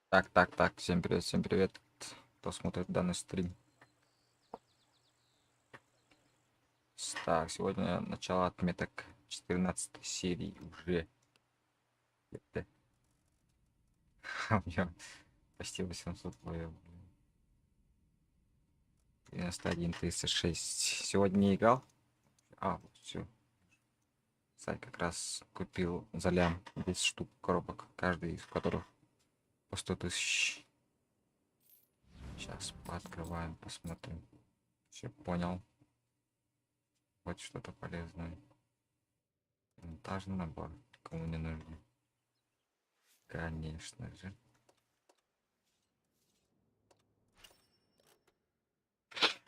Так, всем привет, кто смотрит данный стрим. Так, сегодня начало отметок 14 серии уже. Это... У меня почти 800 боев. 91, 36. Сегодня не играл. Вот все. Сай как раз купил за лям 10 штук коробок, каждый из которых по 100 тысяч. Сейчас пооткрываем, посмотрим. Все понял. Вот что-то полезное. Монтажный набор. Кому не нужно. Конечно же.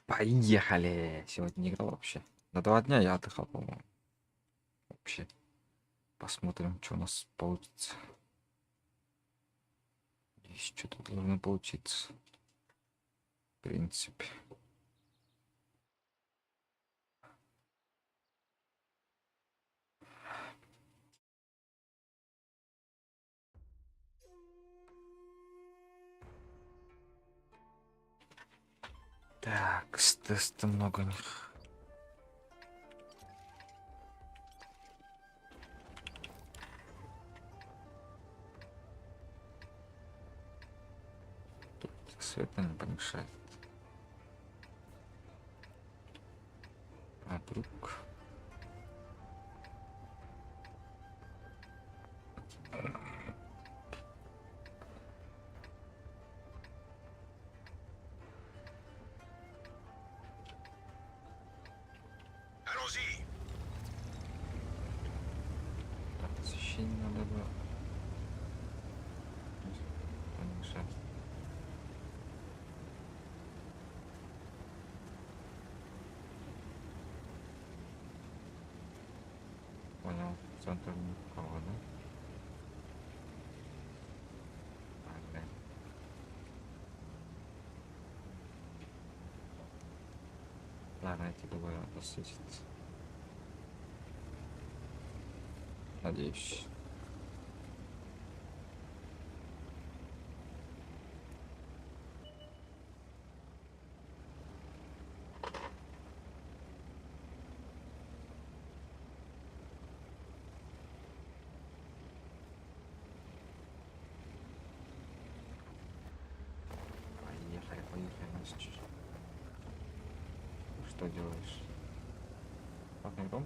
Поехали! Сегодня не играл вообще. На 2 дня я отдыхал, по-моему. Вообще. Посмотрим, что у нас получится. Здесь что-то должно получиться. В принципе. Так, с теста много них. Света не помешает. А вдруг... Allons-y. Так, освещение надо было. Помешать. Понял. Центр никого, да? Ага. Ладно, эти двое посветят. Надеюсь. Поехали, Настя. Что делаешь? Папный дом?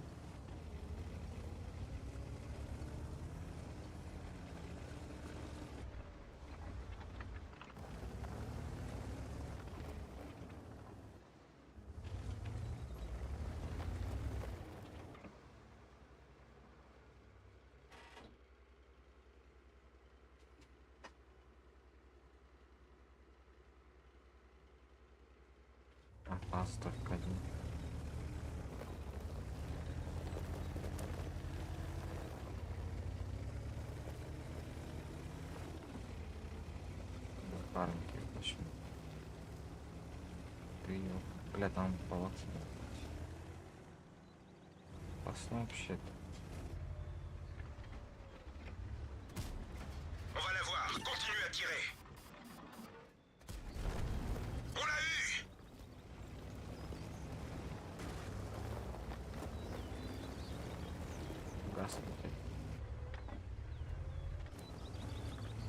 Паста в один. Парники, почему? Ты, бля, там палатка. Опасно вообще-то. On va la voir. Continue à tirer. On l'a eu. Газ опять.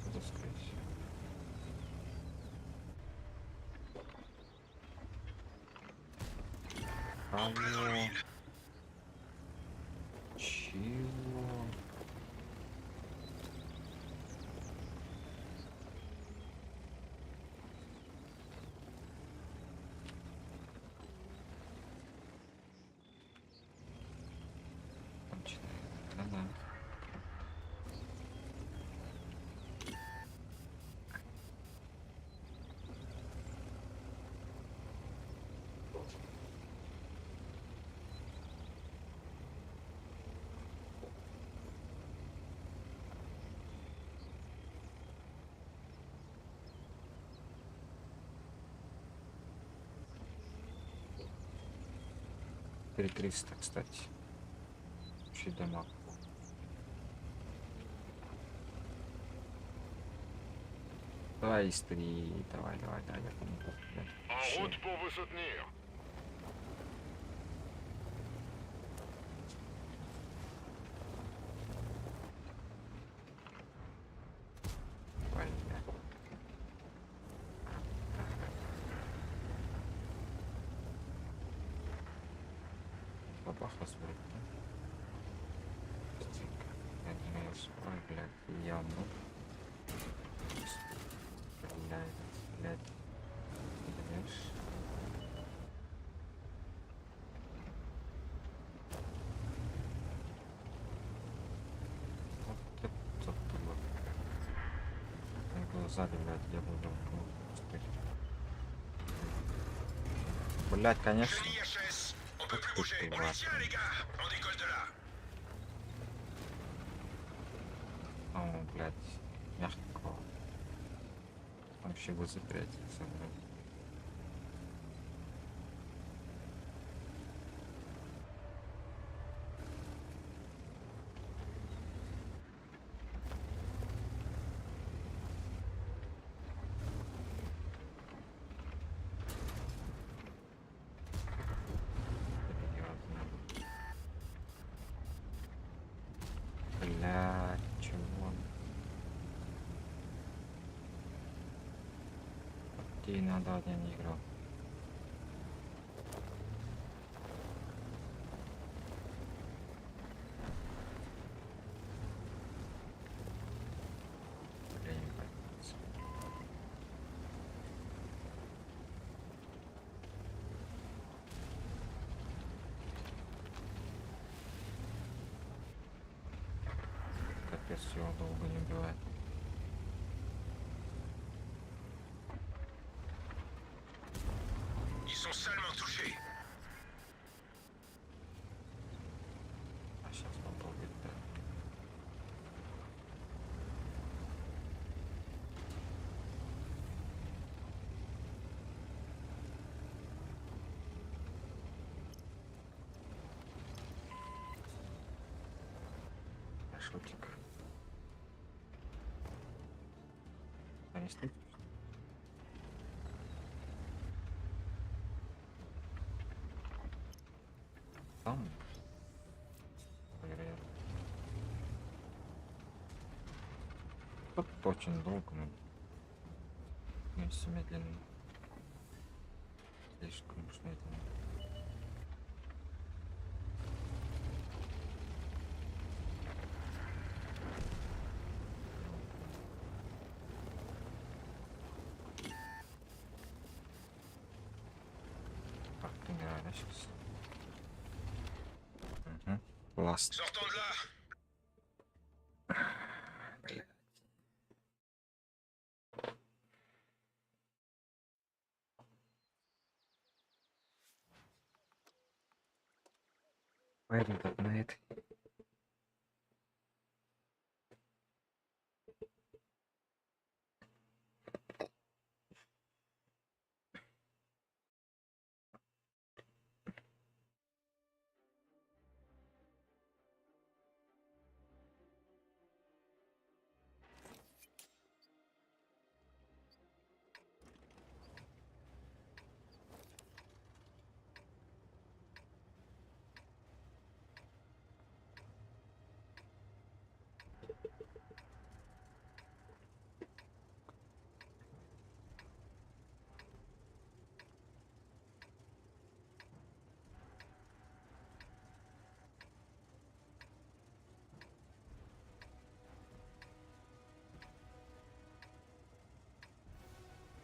Куда скрыть? En plein dans le Алло. mille. Чего? Конченая. Да-да. Теперь 300, кстати. Вообще дамаг. Давай, истри. Давай, давай, давай. Я помогу. En Вообще. route pour vous soutenir. Давай, да. Бабаха смотрит. Ой, блядь, я ну. Блядь, блядь. Понимаешь? Вот это было. Я было сзади, блядь, я буду. Блядь, конечно. Chenille HS. On peut Ух plus ты, bouger. On тварь. y tient, les gars. On décolle de là. О, блядь, мягко. Вообще вы запрятаться, блядь. Блядь, чего? Тебе надо, а я не играл. Бля, не понравится. Капец, его долго не убивает. Ils sont salement touchés. А сейчас попробует, да. Шутик. А не стоит? Там? Вероятно. Тут очень долго, но если медленно. Слишком уж медленно. Так, ты реально сейчас. Угу. Класс. Sortons de là. Пойдем тут на это.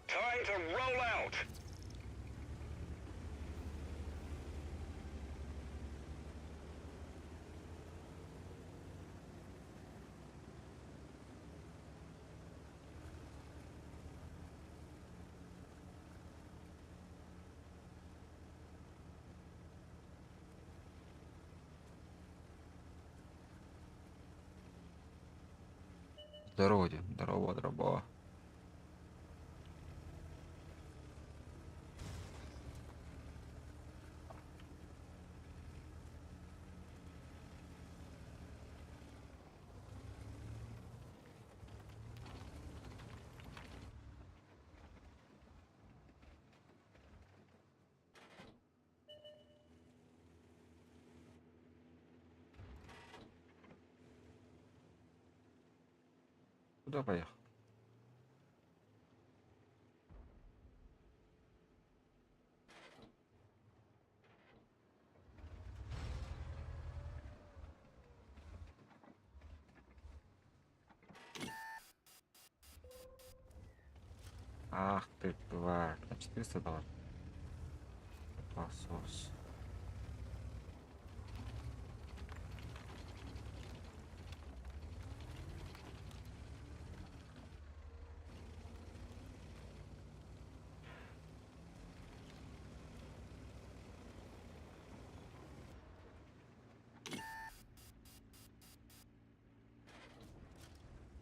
Time to roll out. Здорово, дед. Здорово, здорово. Куда поехал? Ах ты, тварь. На 400 долларов. Посос.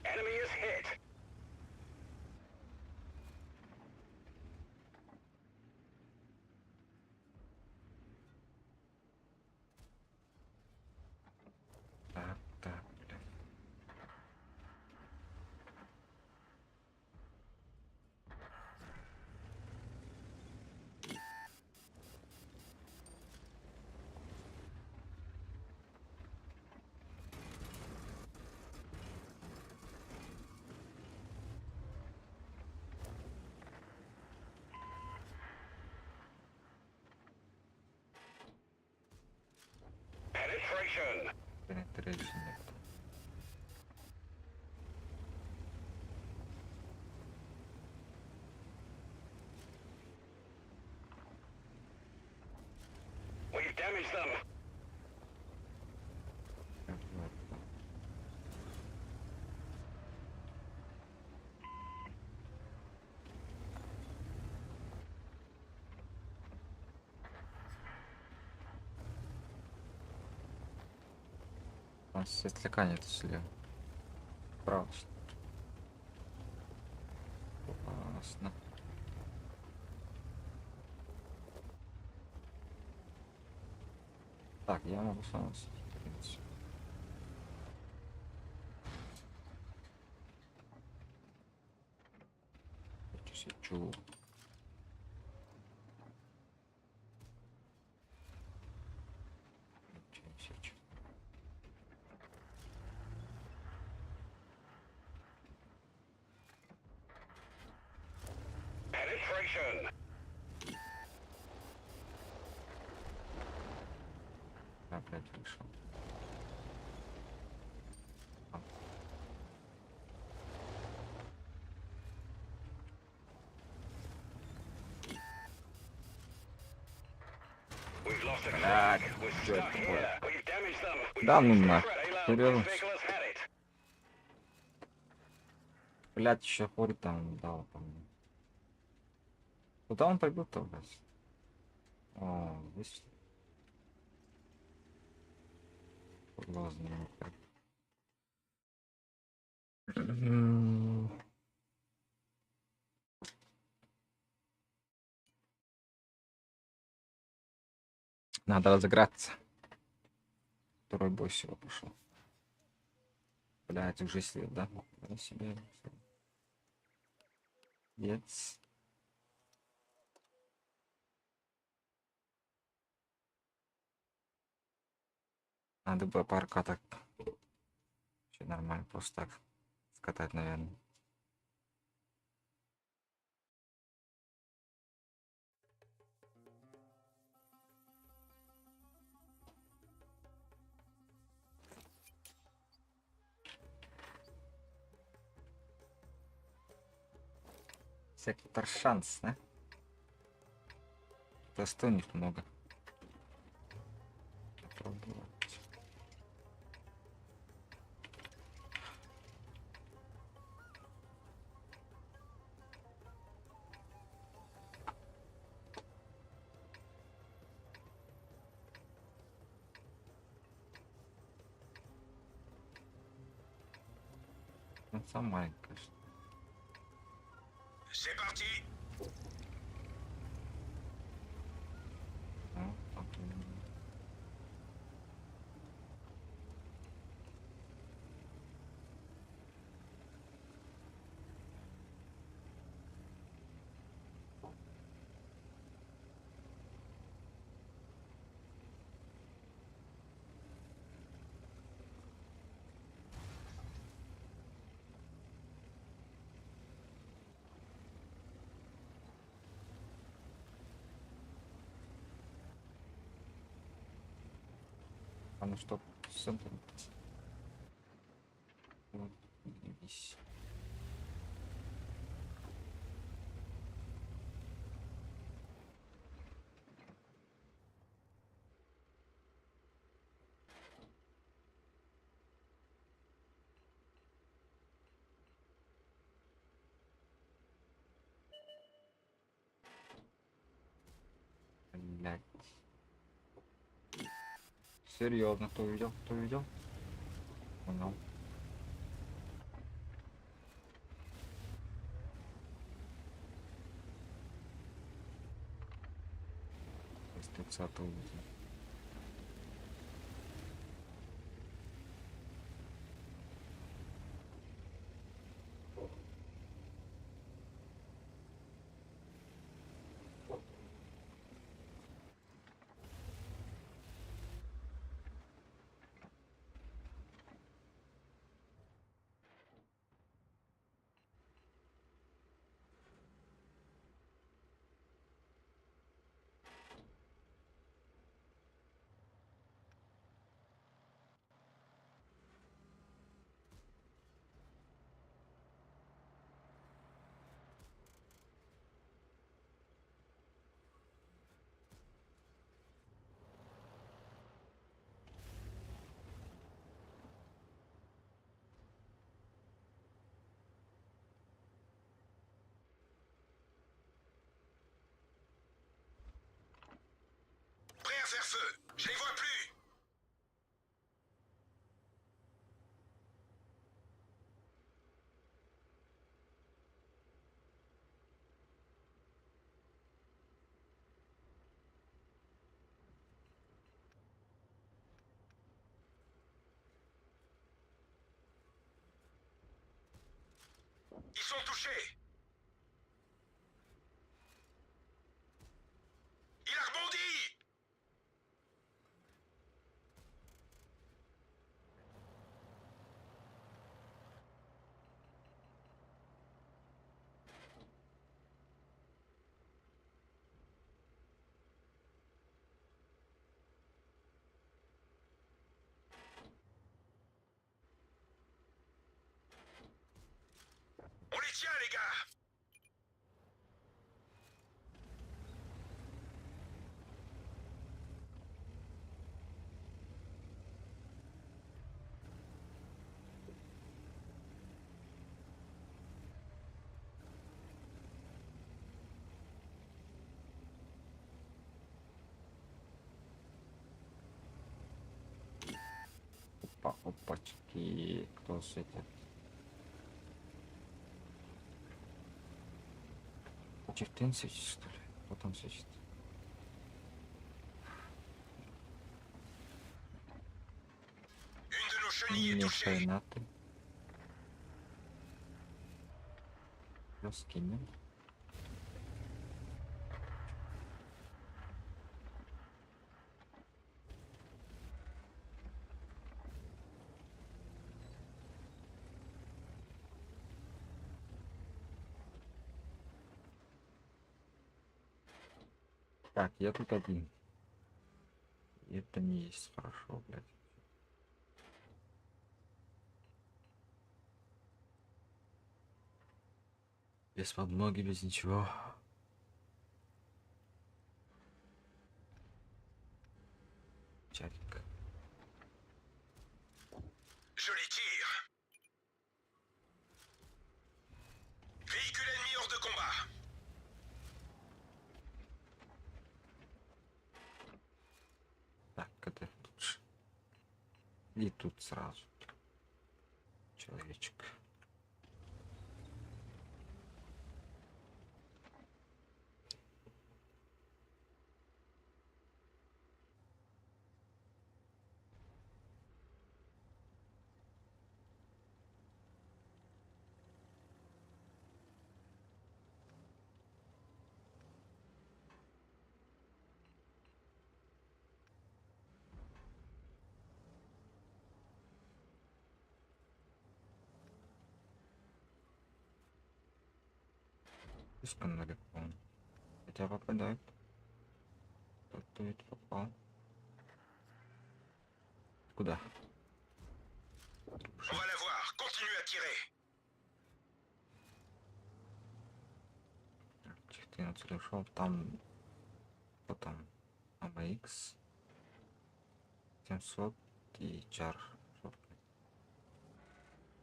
Enemy is hit. Так, так, блин. Penetration. Penetration нет. We've damaged them. Вот. У нас отвлекание тут слева. Справа. Опасно. Так, я могу с вами встретиться. Сечу. Сечу. Penetration. Опять вышел. We've lost a Блядь, flag. We're чё stuck это такое? here. We've damaged them. We've Да ну fixed the нахуй. threat, Alo. Серьезно? This vehicle has had it. Блядь, еще хуй там дал, по-моему. Куда он прибыл-то, блядь? О, здесь. Глазный. Надо разыграться. Второй бой всего пошел. Блядь, уже след, да? Я себе. Нет. Надо бы парка так. Все нормально, просто так скатать, наверное. Сектор шанс, да? Просто у них много. Попробовать. Ну, сам маленький, конечно. C'est parti. Ну, окей. А ну что, центр. Вот, заебись. Блядь. Серьезно, кто видел? Кто видел? Понял. Из 30-го увидел. Prêt à faire feu. Je les vois plus. Ils sont touchés. Il a rebondi. On les tient, les gars. Опа, опачки. Кто светит? Чертин светит, что ли? Вот он светит. Une de nos chenilles est Не touchée. шайнаты. Плюс кинем. Так, я тут один. И это не есть хорошо, блядь. Без подмоги, без ничего. Чарик. Joli tir. Véhicule ennemi hors de combat. Так, это тут же. И тут сразу. Человечек. Слишком далеко. Хотя попадает. Кто-то ведь попал. Куда? On va la voir. Continue à tirer. 14 ушел. Там... Что там? AMX 700 и чар.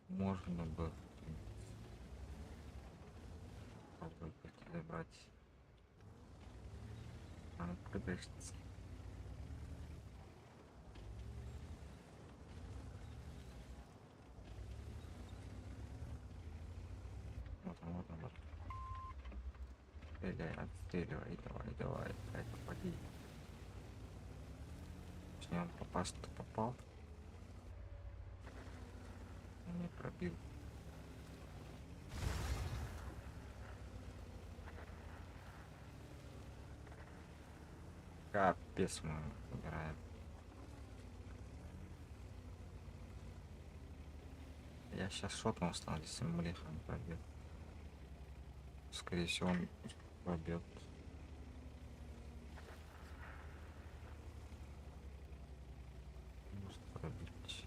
Можно бы попробовать забрать. Надо придышаться. Вот. Стреляй, отстреливай, давай, попади. Точнее, он попасть-то попал. Не пробил. Капец, мы выбираем. Я сейчас шотнулся, надо, если млеха не пробьет. Скорее всего, он пробьет. Может пробить.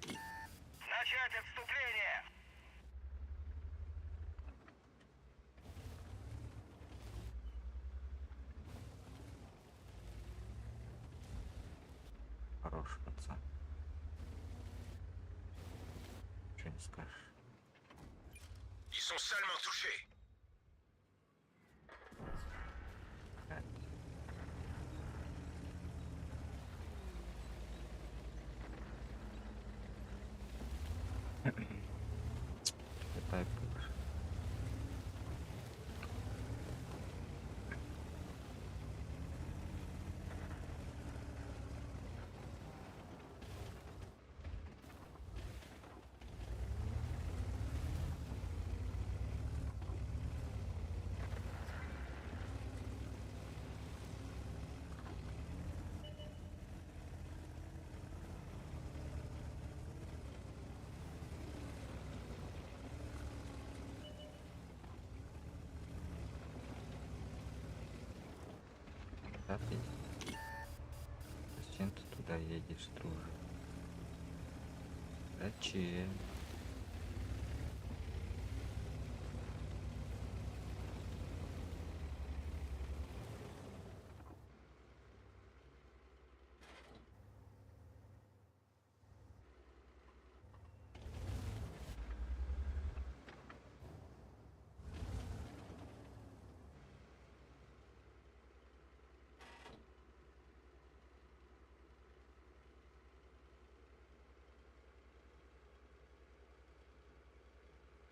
Начать отступление! Хороший пацан. Что не скажешь? Ils sont salement touchés. Блядь. Летай, пуш. Да ты. Зачем ты туда едешь, друже? Зачем?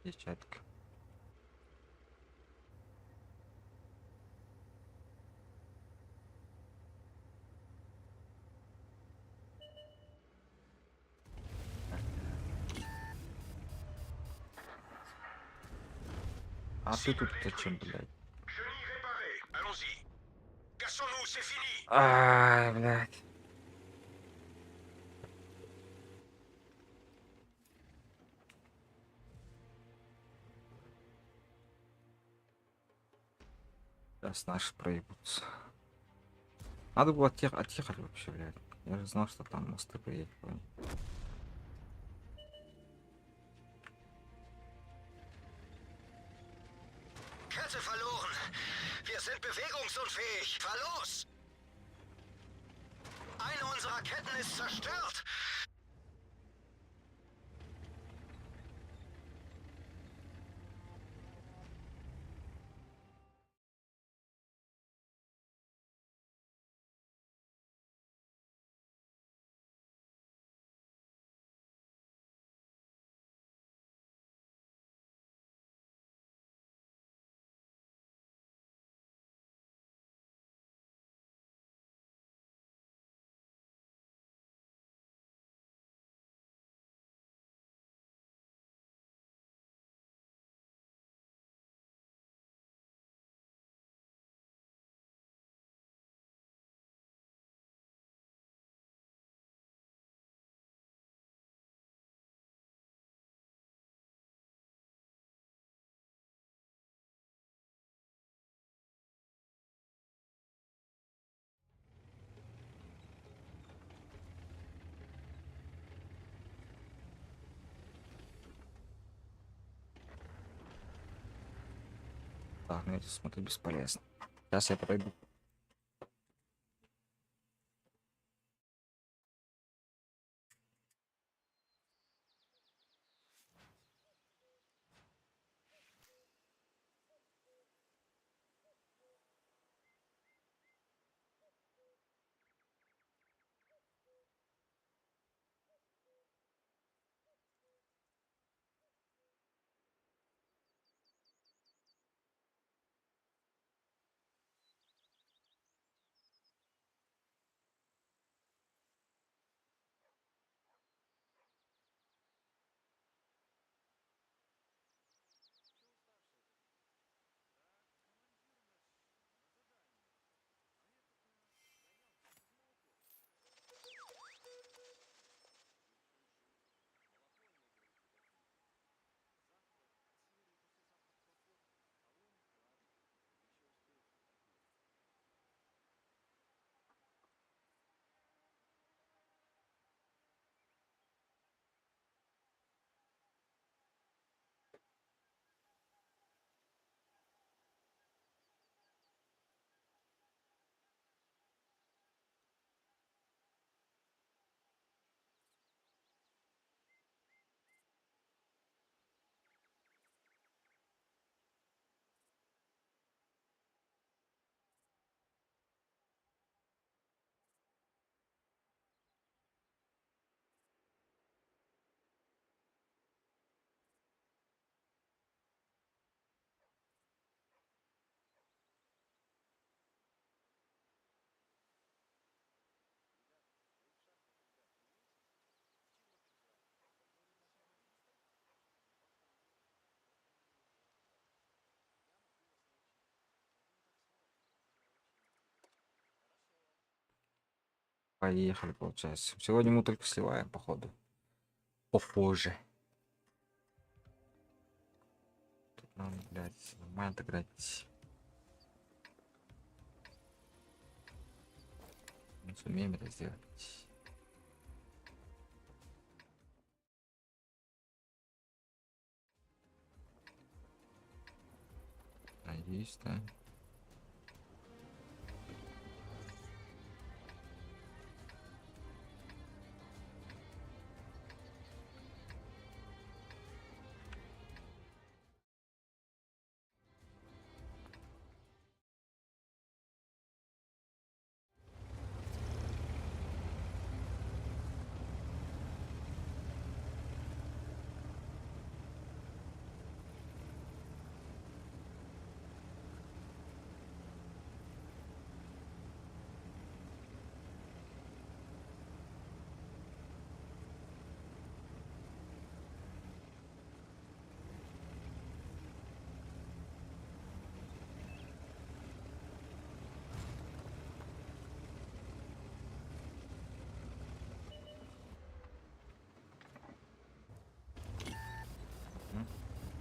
Десятка. А ты тут зачем, блядь? Chenille réparée. Allons-y. Cassons-nous, c'est fini. Ай, блядь. Сейчас наши проебутся. Надо было отъехать вообще, блядь. Я же знал, что там мосты приехали. Kette verloren. Wir sind bewegungsunfähig. Fahr los. Eine unserer Ketten ist zerstört. Так, ну эти смотрю бесполезно. Сейчас я пройду. Поехали, получается. Сегодня мы только сливаем, походу. Попозже. Тут нам, блядь, нормально играть. Мы сумеем это сделать. Надеюсь, да.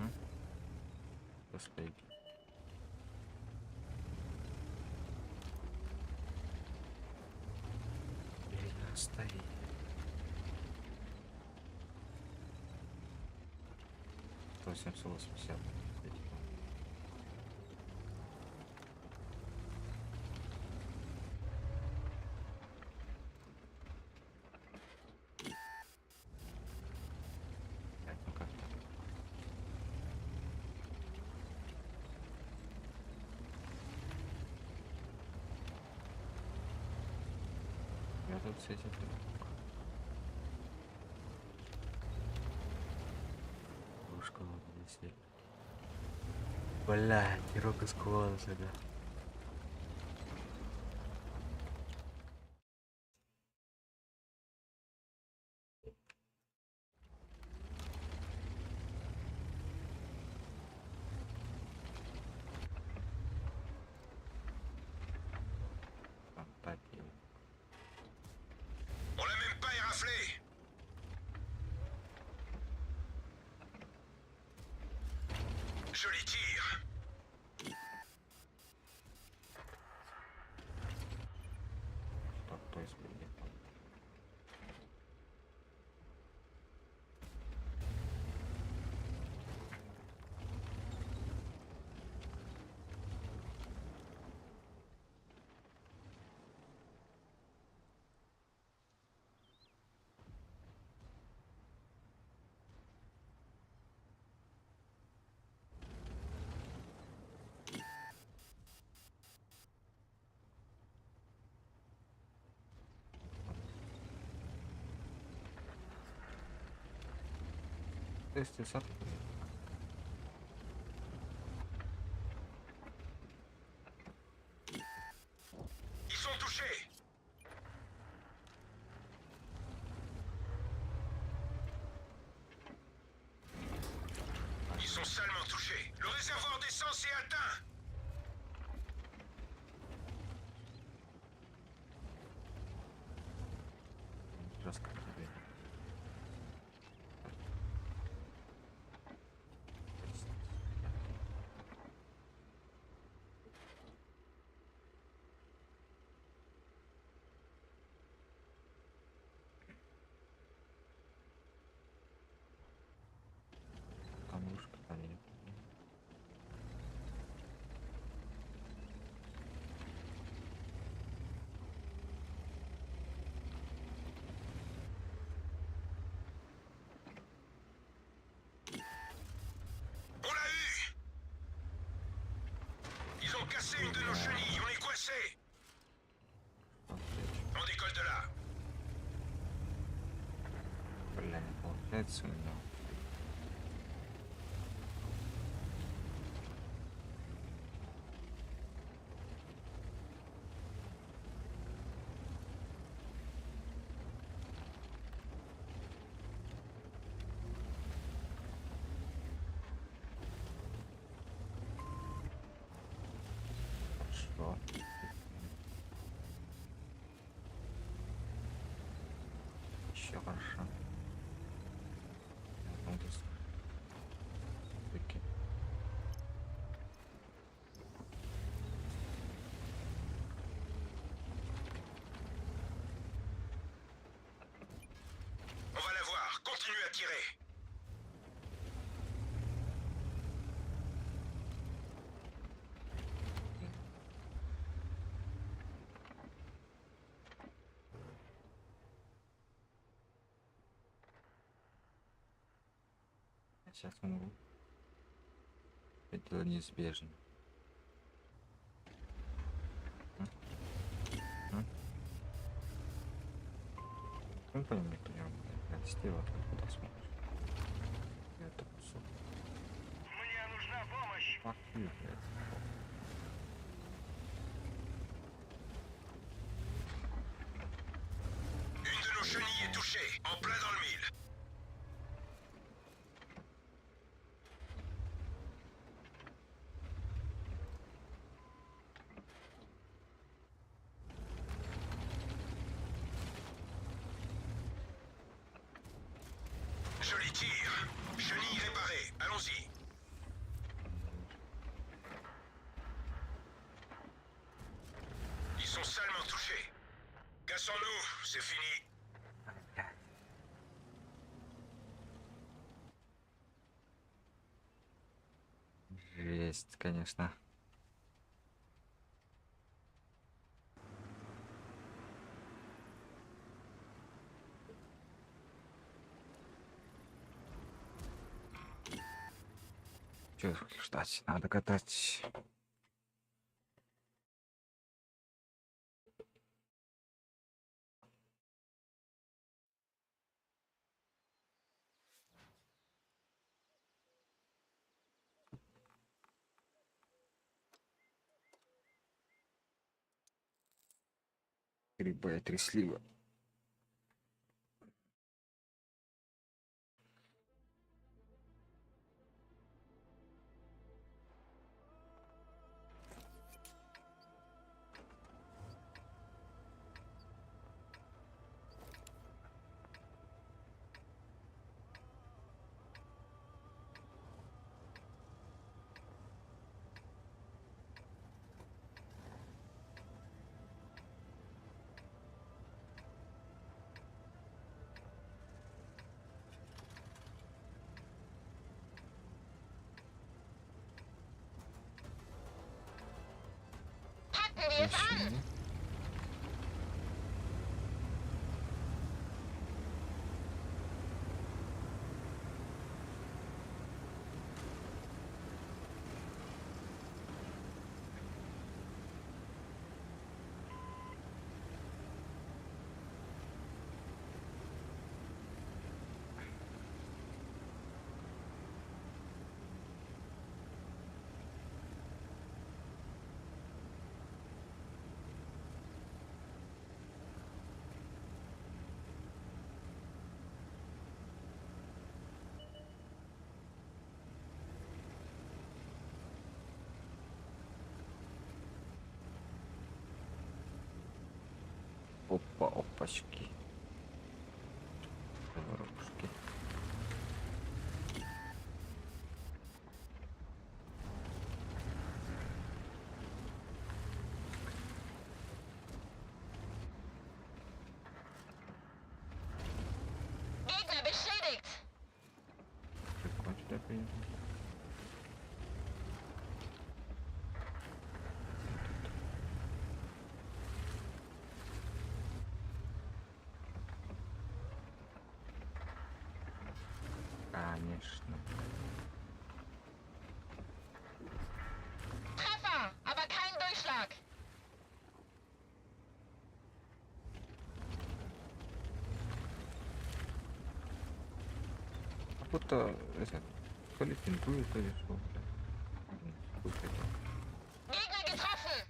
М? Господи. Стоит. 880. Так, ну-ка. Я тут с этим... Кружка вот здесь. Блядь, герок из колоса, да. Фантазия. On l'a même pas éraflé. Joli tir. Ты сад. Ils sont touchés. Ils sont salement touchés. Le réservoir d'essence est atteint. Жестко. Камушка, понятно. On l'a eu. Ils ont cassé une de nos chenilles. On est coincés. On décolle de là. Бля, не получается у меня. Хорошо. Еще хорошо. Ну, то есть таки. On va la voir. Continue à tirer. Сейчас умру. Это неизбежно. Ну, пойми, прям, стила, куда смотришь. Это кусок. Мне нужна помощь. Ах ты, блядь. Une de nos chenilles est touchée. En plein dans le mille. Joli tir. Chenille réparée. Allons-y. Ils sont salement touchés. Cassons-nous, c'est fini. Жесть, конечно. Чё ждать? Надо катать. Грибы, 3 слива. Мужчины. Опа, опачки. Воробушки. Gegner beschädigt! Прикончили, приехали. Конечно. Treffer, aber kein Durchschlag! Как будто это, то ли пинтует, то ли что, бля. Хуй хотел. Gegner getroffen!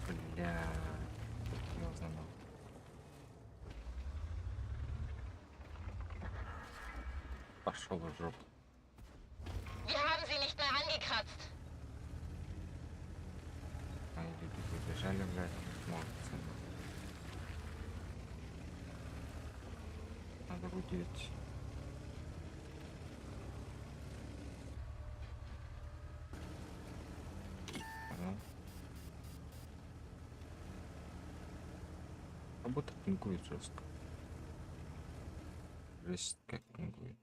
Бля, серьезно, ну. Пошел в жопу. Wir haben sie nicht mehr angekratzt. Мои люди побежали, блядь, молодцы. Надо выделить. Ага. Как будто пингует жестко. Жесть как пингует.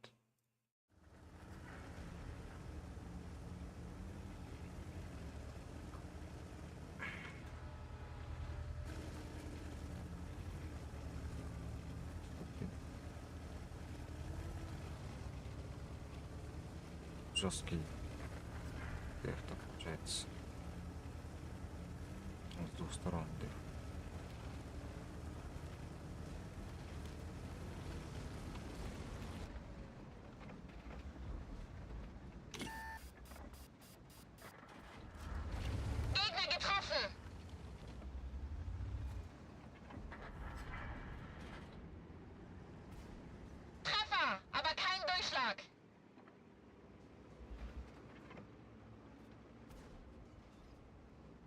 Жесткий деф-то получается. С двух сторон деф. Gegner getroffen! Treffer, aber kein Durchschlag!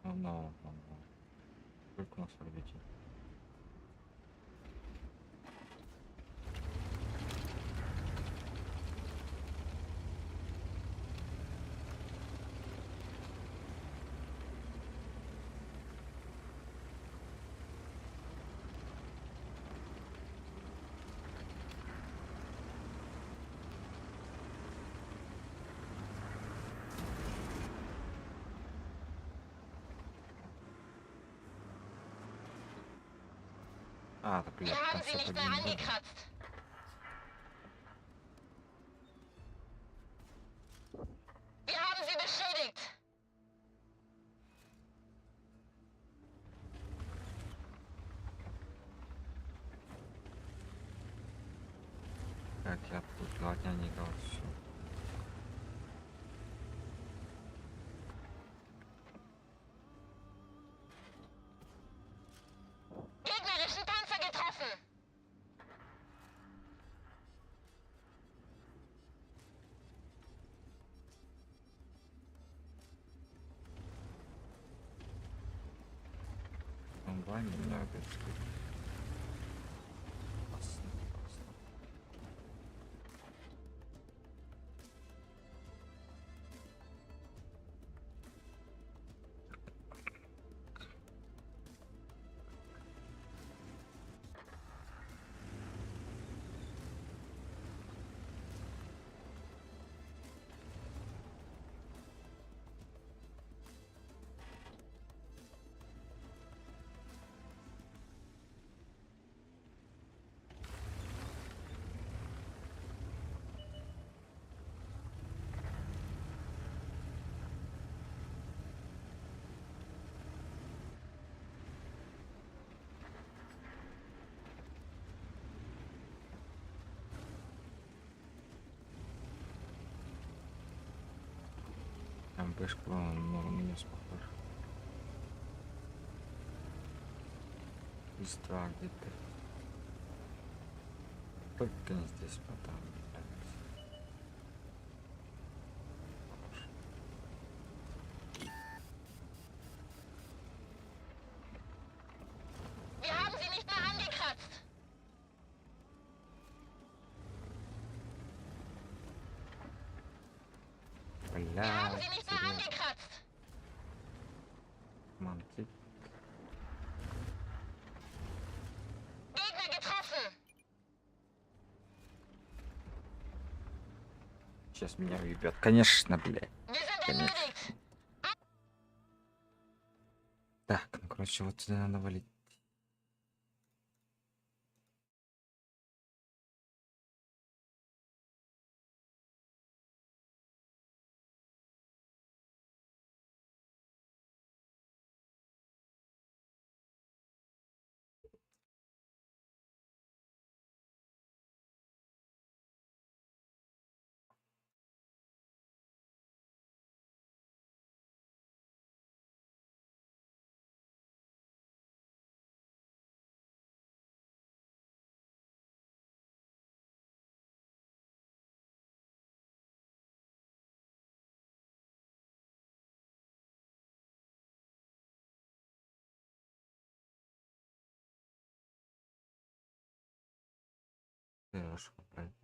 Ну. Сколько у нас людей? А, так Wir я в haben конце sie nicht mehr погиб. angekratzt. Wir haben sie beschädigt. Как я тут 2 дня не играл, все. Gegnerischen Panzer getroffen. Онлайн меня опять скрыть. Опасно, опасно. МПшку много минус похож. Листва где-то. Только не здесь потом. Wir haben Бля, sie nicht mal серьезно. angekratzt. Манты. Gegner getroffen. Сейчас меня уебет. Конечно, блядь. Wir sind Конечно. erledigt. Так, ну короче, вот сюда надо валить. Хорошо, правильно.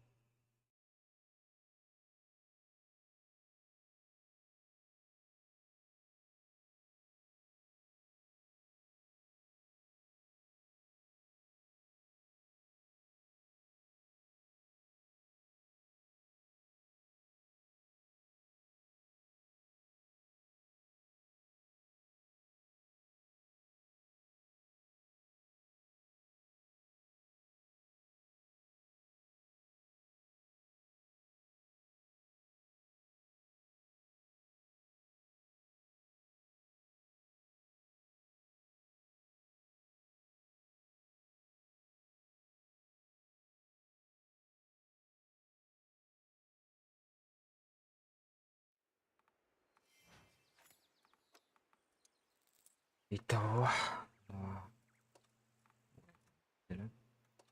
Итого.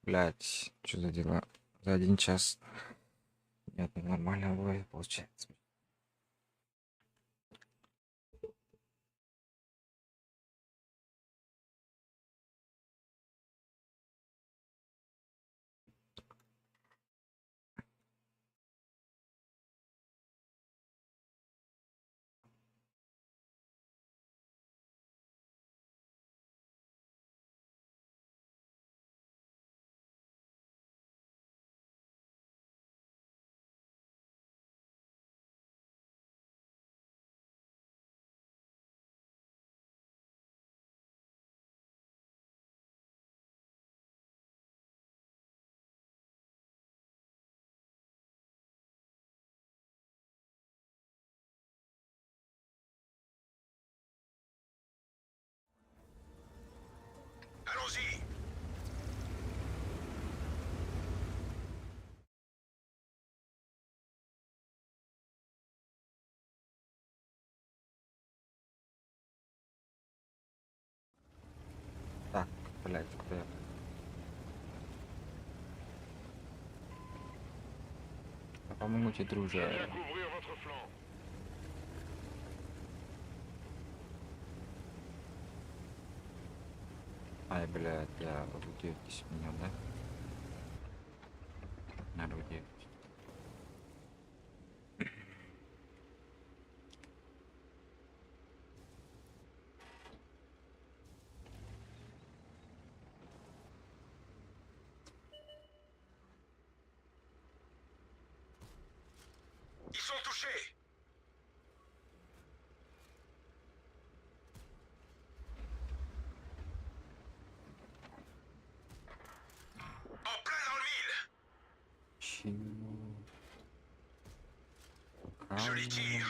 Блять, что за дела? За 1 час. Нет, нормально бывает, получается. Allons-y. Так, блять, куда я? А по-моему, тебе друже. Couvrir votre flanc. Ай, блядь, я удивитесь меня, да? Надо удивить. Ils sont touchés. En plein dans le mille. Чего? Joli tir.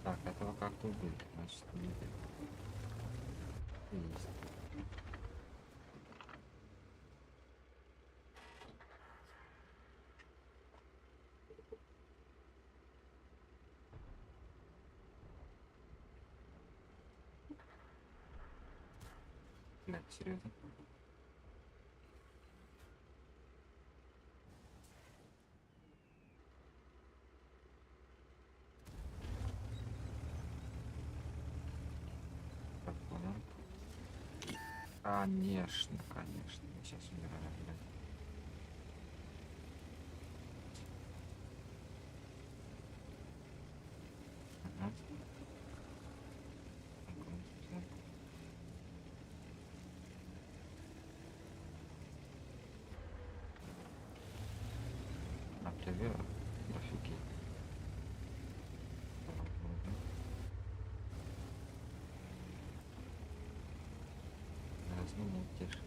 Так, этого как-то убить, значит, не есть. Блядь, серьезно? Так, понял. Конечно, конечно. Я сейчас умираю, блядь. Ага. А тебе офигеть. Разумеешь.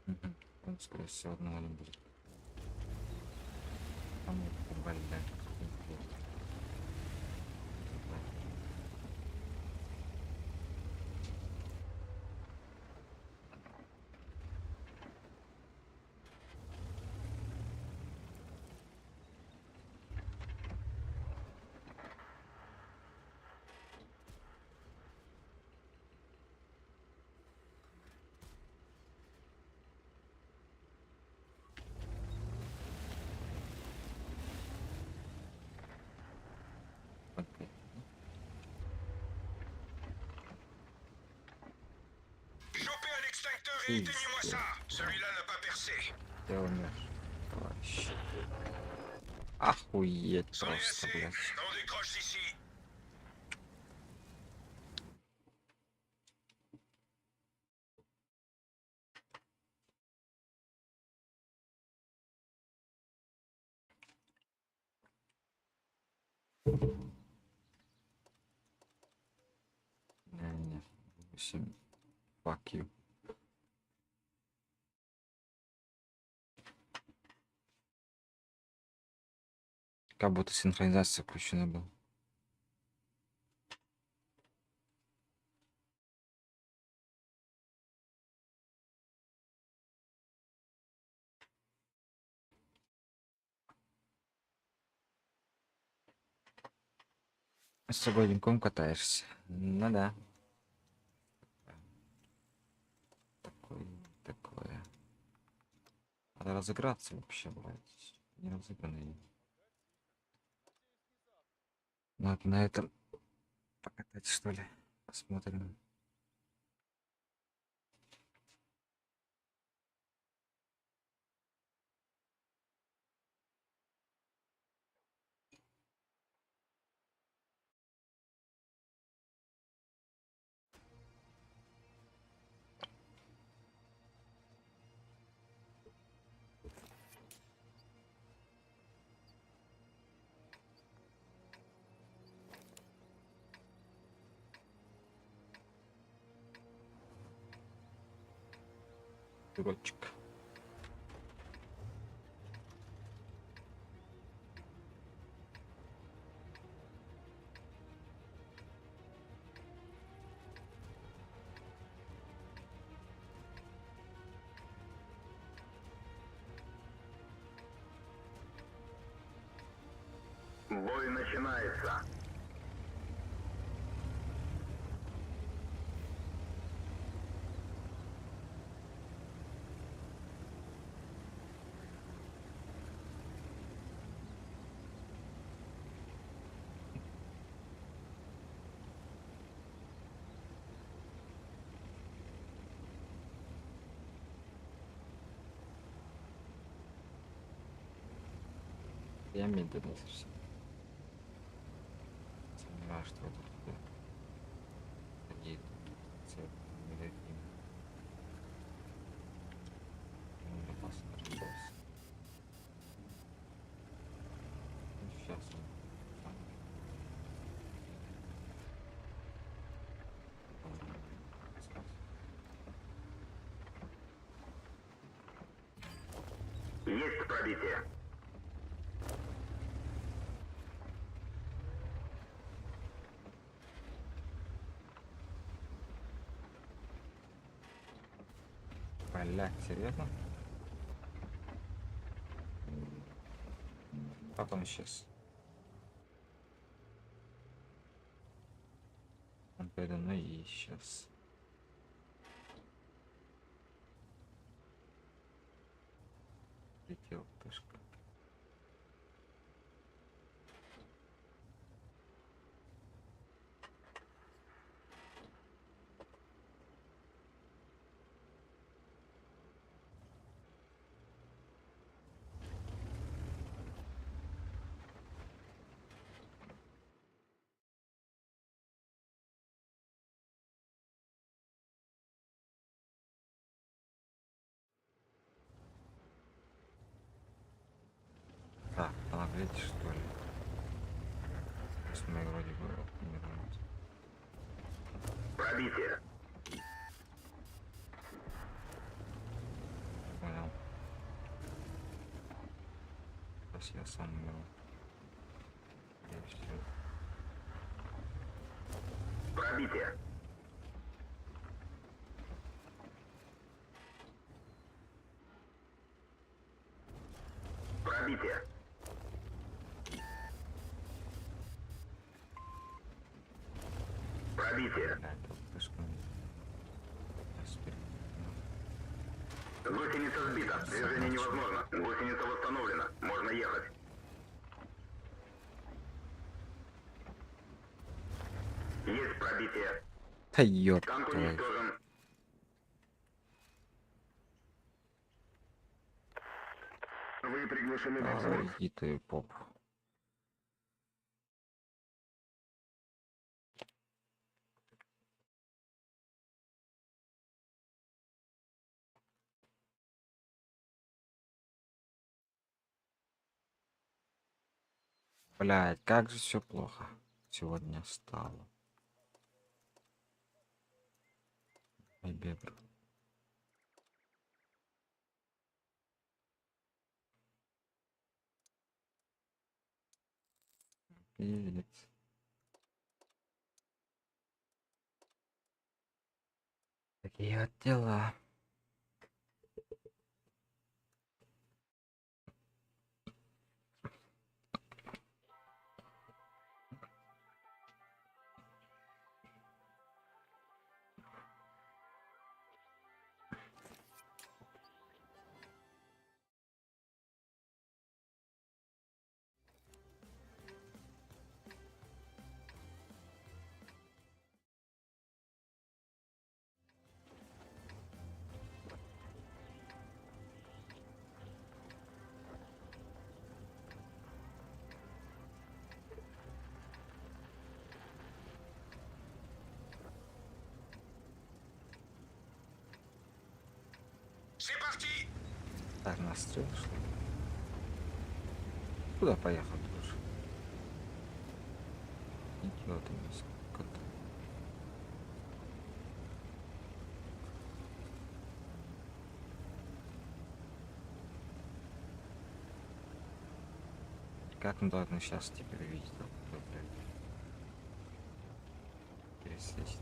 Мгм. Он, скорее всего, одного не будет. Там вот блядь. Окей. Chopez un extincteur et éteignez-moi ça. Celui-là n'a pas percé. Ты умрешь, товарищ. Охуеть C'en est просто, assez. блядь. On décroche d'ici. Не-не-не. 8. Fuck you. Как будто синхронизация включена была. С собой деньком катаешься. Ну да. Такое, такое. Надо разыграться вообще, блядь. Не разыгранный. Надо на этом покатать, что ли. Посмотрим. Дурачек. Бой начинается. Я медленный совсем. Сомневаюсь, что это какие-то цели негативные. Ну, запас разжался. Ну, сейчас он сам. Есть пробитие. Блядь, серьезно? Как он исчез? Он передо мной и исчез. Летел пешка. Так, помогите, что ли? Мы вроде бы умираем. Пробитие. Понял. Сейчас я сам умру. И все. Пробитие. Пробитие. Пробитие. Блядь, тут пешка. Гусеница сбита. Движение невозможно. Гусеница восстановлена. Можно ехать. Есть пробитие. Да ёб Танк твою. уничтожен. Вы приглашены на взрыв. Иди ты поп. Блядь, как же все плохо сегодня стало. Ай, бебр. Пиздец. Такие вот дела. C'est parti! Так, настрел, что ли? Куда поехал тоже? Идиот у нас какой-то. Как мы должны сейчас теперь видеть? Пересечь.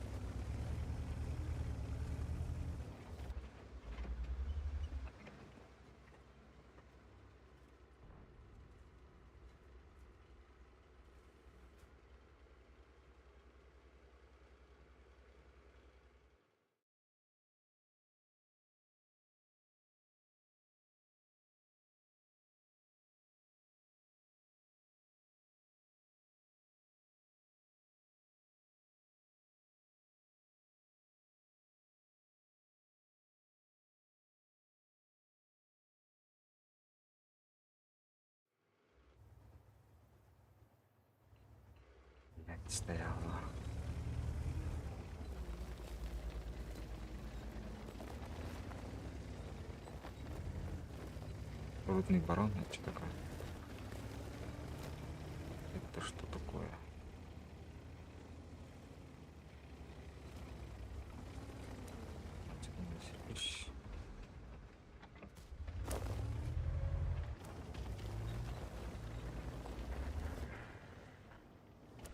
стояла. Рудный барон, это что такое? Это что такое?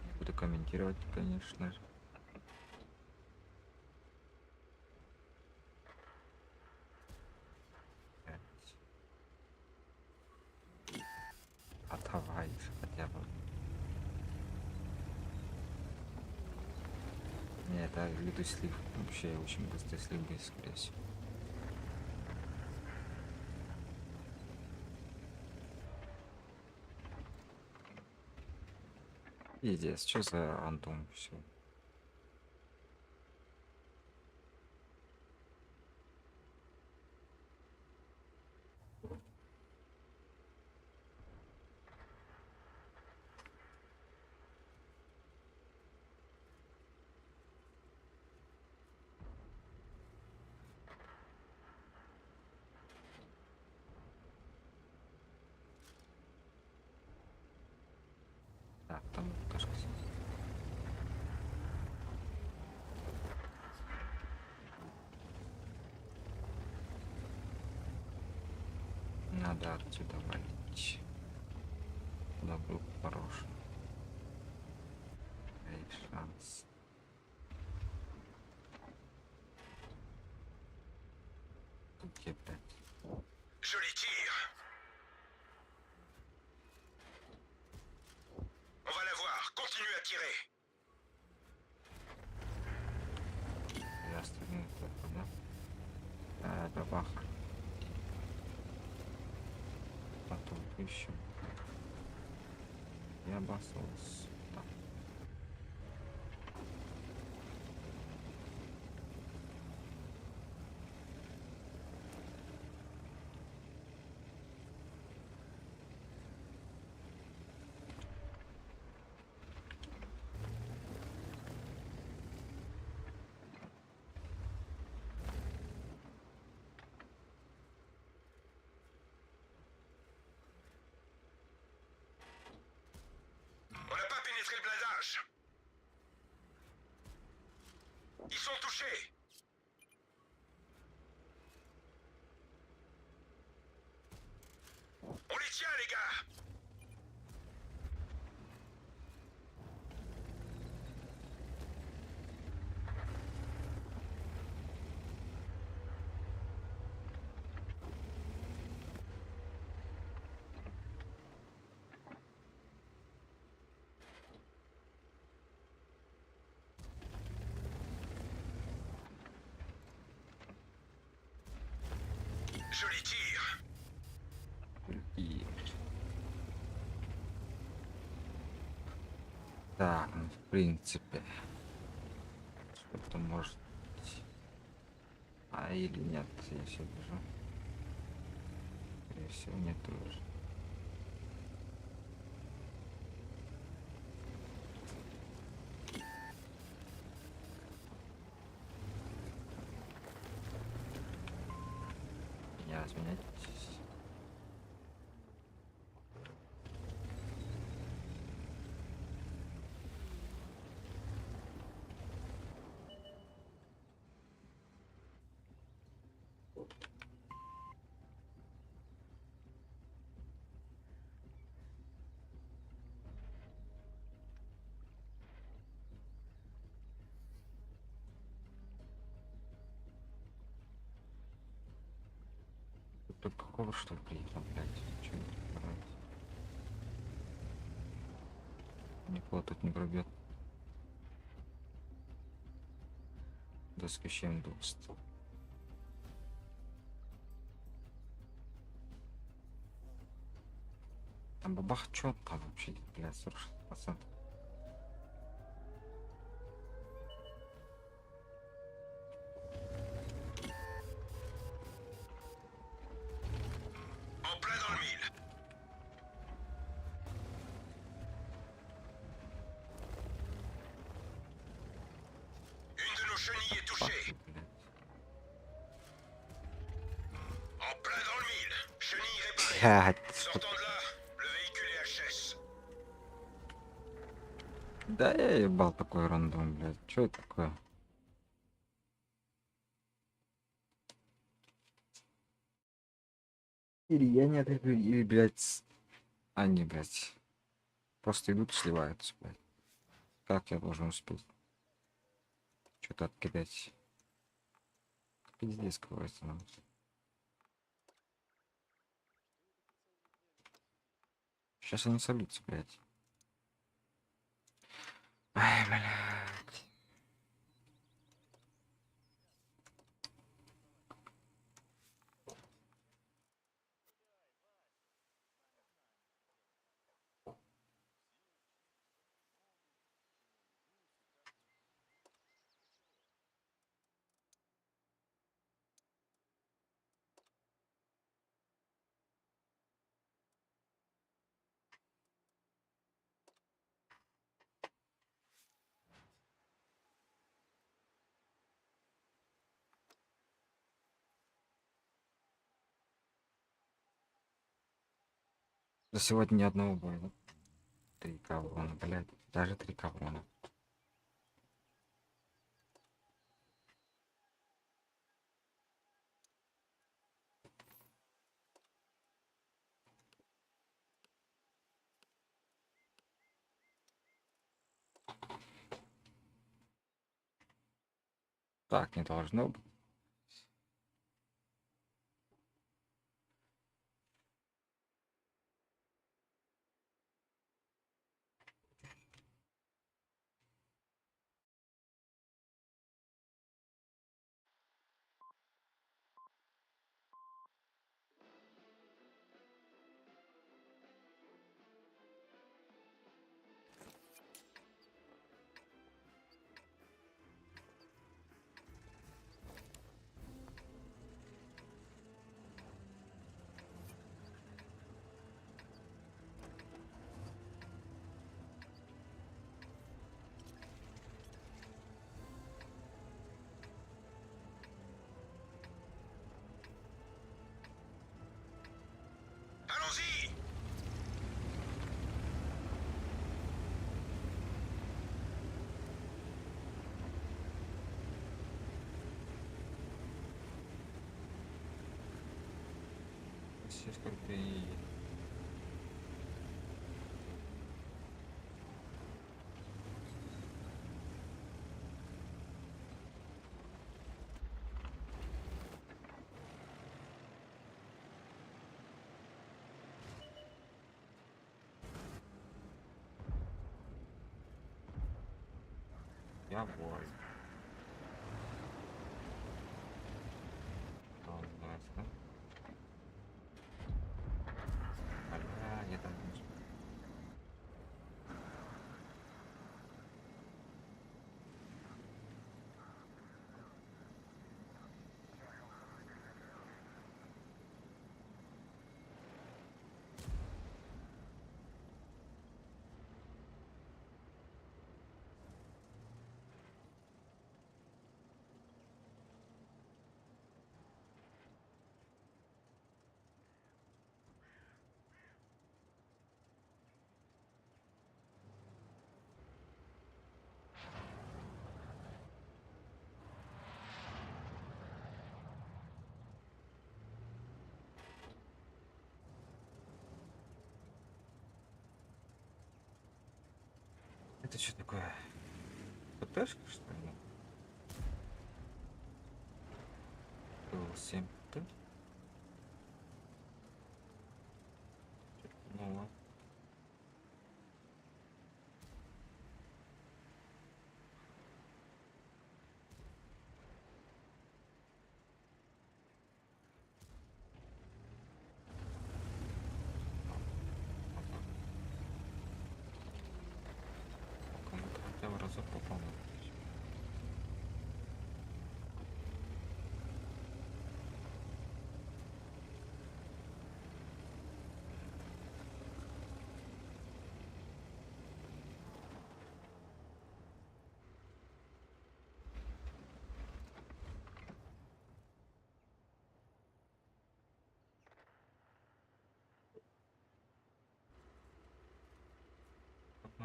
Не буду комментировать, конечно же. Отдавай хотя бы. Не, это виду слив. Вообще очень быстрый слив будет, скорее всего. Пиздец, что за рандом все? Так, там тоже. Надо отсюда валить. Куда был хороший. Эй, шанс. Тут где опять? Joli tir. On va la voir. Continue à tirer. Я стрельну только, да? Бабаха. Потом еще. Я обоссался. Так. On n'a pas pénétré le blindage. Ils sont touchés. On les tient, les gars. Joli tir. И... Так, ну, в принципе. Что-то может быть. А или нет, я все вижу. Скорее всего, нет тоже. Я изменять. Тут какого что приехал, блядь? Чё не нравится? Никого тут не пробьет. Доски чем дуст. Там бабах чё там вообще, блядь, 40%. En plein dans le mille. Блядь, что... Sortons de là. Le véhicule est HS. Да я ебал такой рандом, блядь. Чё это такое? Или я не отойду, или, блядь, они, блядь, просто идут и сливаются, блядь. Как я должен успеть? Что-то откидать. Пиздец какой-то. Ну. Сейчас они сольются, блядь. Ай, блядь. За сегодня ни одного боя. Да? 3 каврона, блядь. Даже 3 каврона. Так не должно быть. Allons-y. Все сколько и... Я бой. Бля, я там не успел. Это что такое? ПТшка, что ли? Был 7 ПТ? Ну ладно. Кому-то хотя бы разок попал.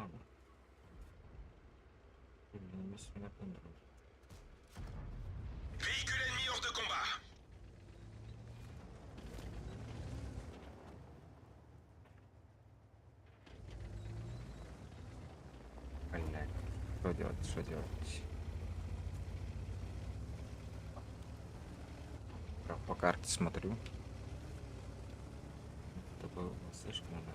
много. Блин, весь меня понравилось. Véhicule ennemi hors de combat. Блядь. Что делать? Что делать? Так, по карте смотрю. Это было слишком много.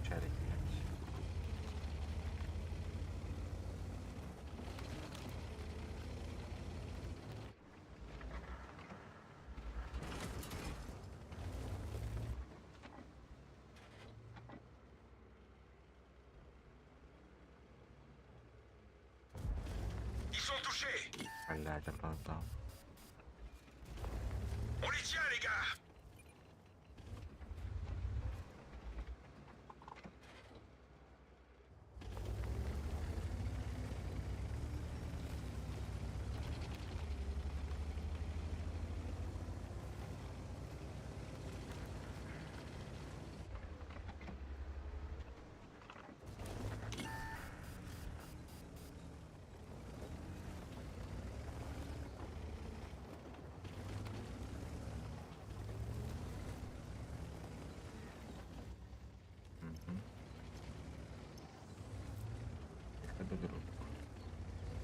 Шарик, блядь. Ils sont touchés. Блядь, опоздал. On les tient, les gars. Угу. Это друг.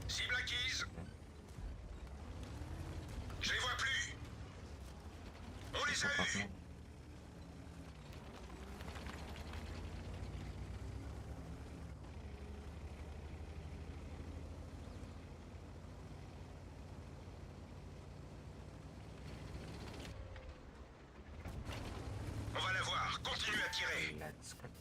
Cible acquise. Je les vois plus. On les a eus. Попал. On va la voir. Continue à tirer. Блядь, скорпион.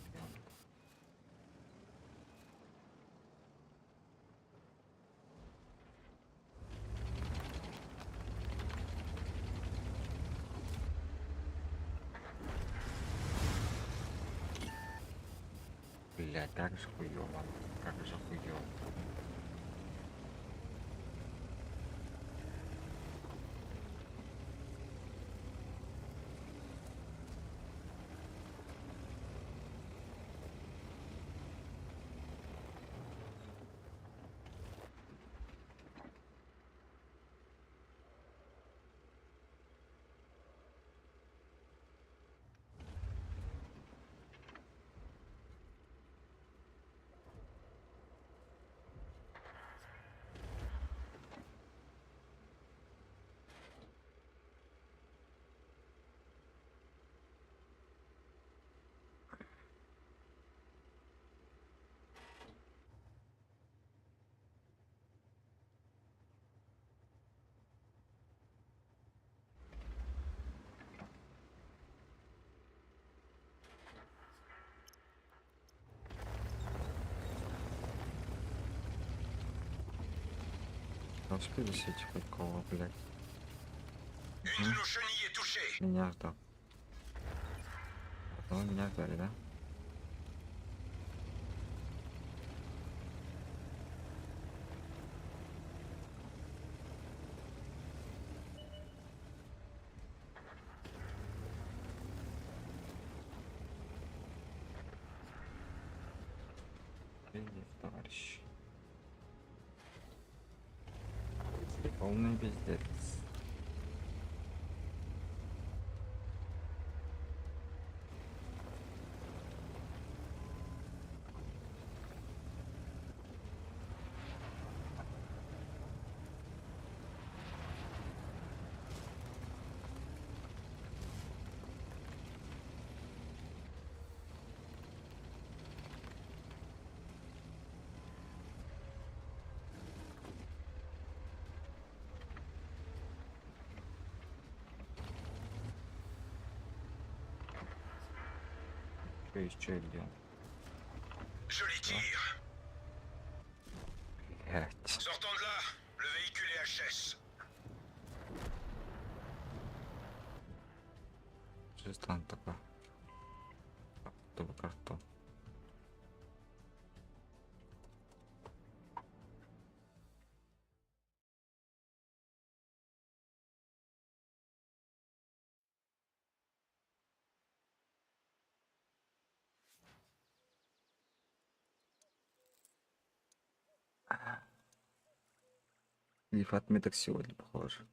Блядь, как же хуёво. Как же хуёво. Ну, успели сеть хоть кого, блядь. Une de nos chenilles est touchée. Меня ждал. Одного меня ждали, да? Привет, товарищ. Полный пиздец. Что еще где? Joli tir. Блять. Sortons de là. Le véhicule est HS. Что там такое? Чтобы картон. Лиф отметок сегодня, похоже.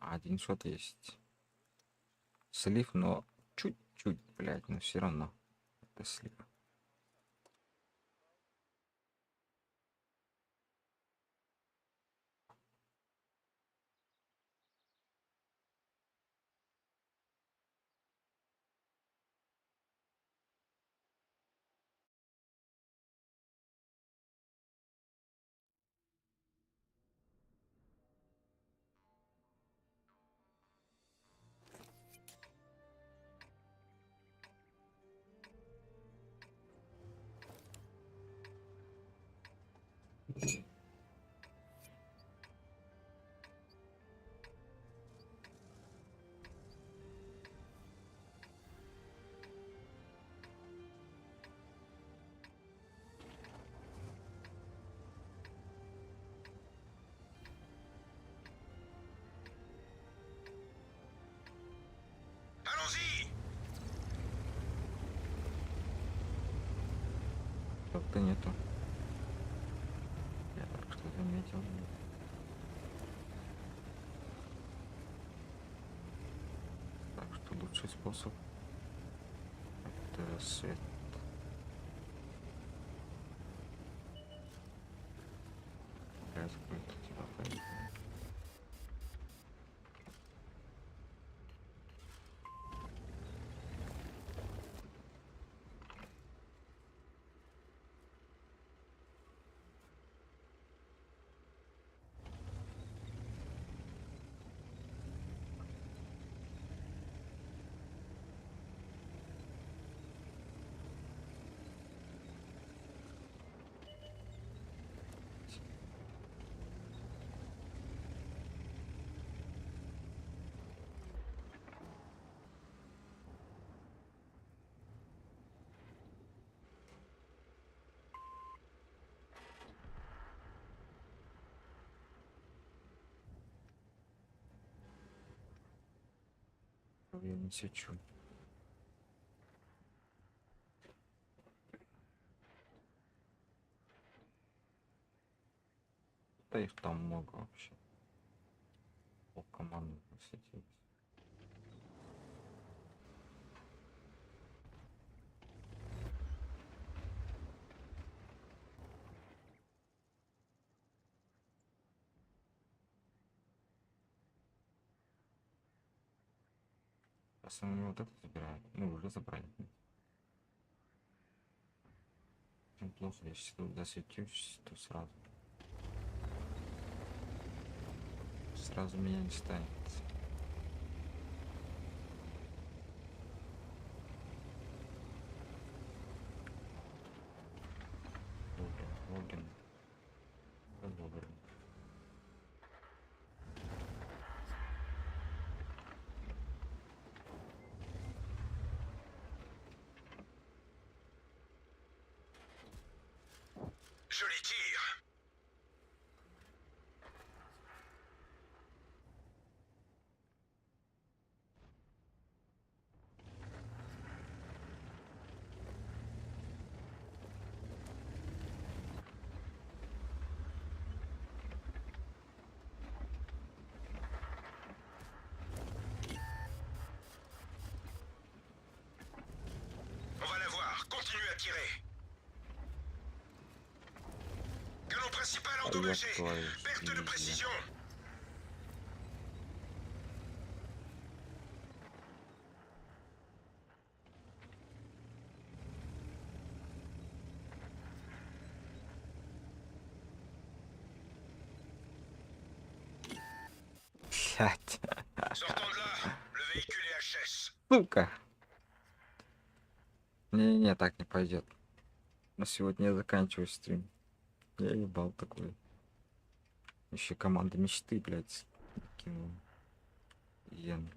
Один шот есть. Слив, но чуть-чуть, блядь, но все равно. Это слив. Allons-y. Как-то нету. Я только что заметил. Так что лучший способ это свет. Закрыто, типа, поэтому. Я не сечу. Да их там много вообще. По команду посетить. Сейчас мы вот это забираем. Ну, уже забрали. Очень плохо, если тут засветюсь, то сразу меня не станет. Логин. Логин. Joli tir. Ordre ёб blessé. твою Perte de дивизию. précision. Блядь, Sortons de là. Le véhicule est HS. сука. Не-не-не, так не пойдет. На сегодня я заканчиваю стрим. Я ебал такой. Еще команда мечты, блядь. Кинул. Иен.